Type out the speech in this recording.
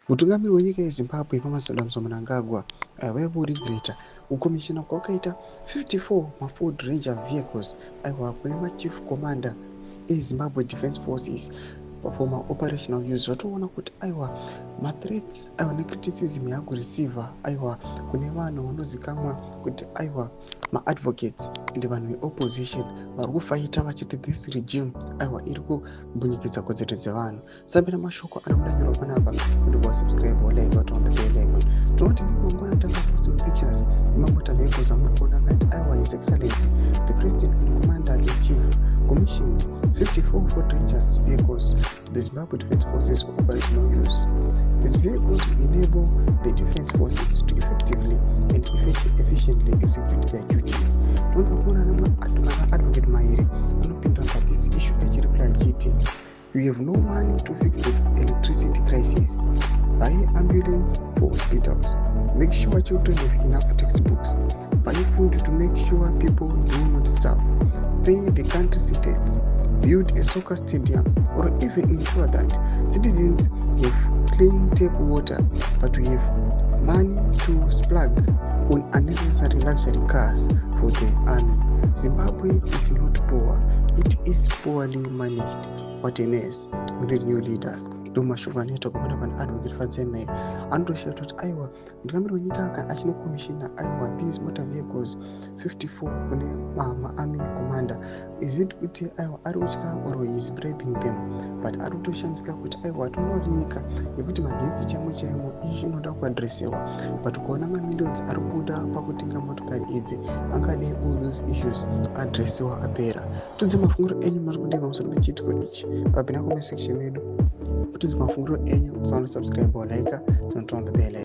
Mutungamiri wenyika yeZimbabwe Emmerson Mnangagwa vaivorigreta kukomishina kwakaita 54 maFord Ranger vehicles kune machief commander eZimbabwe Defence Forces for maoperational use. Vatoona kuti mathreats necriticism yakureceiva kune vanhu vanozikamwa kuti maadvocates ende vanhu veopposition vari kufaita vachiti this regime iri kumbunyikidza kodzero dzevanhu. Sambira mashoko anokudanyirwa panapa kuti wasubscribe walike wataona bell icon. Tinoti ndingongona tanga posting pictures emamota vehicles amuri kuona kati His Excellency the President and Commander in Chief commissioned 54 Ford Rangers vehicles to the Zimbabwe Defence Forces for operational use. These vehicles will enable the Defence Forces to effectively and efficiently execute their duties. Advocate Maire anopindura pa this issue achireply achiti, we have no money to fix the electricity crisis. Buy ambulance for hospitals. Make sure children have enough textbooks. Buy food to make sure people do not starve. Pay the country's debts. Build a soccer stadium, or even ensure that citizens have clean tap water, but we have money to splurge on unnecessary luxury cars for the army. Zimbabwe is not poor, it is poorly managed. What a mess. We need new leaders. Domashoko anoita kupinda pane advocate Fatsenmail anotoshaya kuti mutungamiri wenyika kana achinokomishina these motor vehicles 54 kune maarmy commander, is it kuti ari kutya or he is bribing them? But ari kutoshandisika kuti toona kuti nyika yekuti magetsi chaimo izvi inoda kuadresiwa, but kuona mamillions ari kubuda pakutenga motokari idzi angade all those issues adresiwa apera. Tudze mafunguro enyu muri kudema musoro mechiitiko ichi papinda comment section yedu. What is mafunguro enyu? Subscribe or like, turn on the bell icon.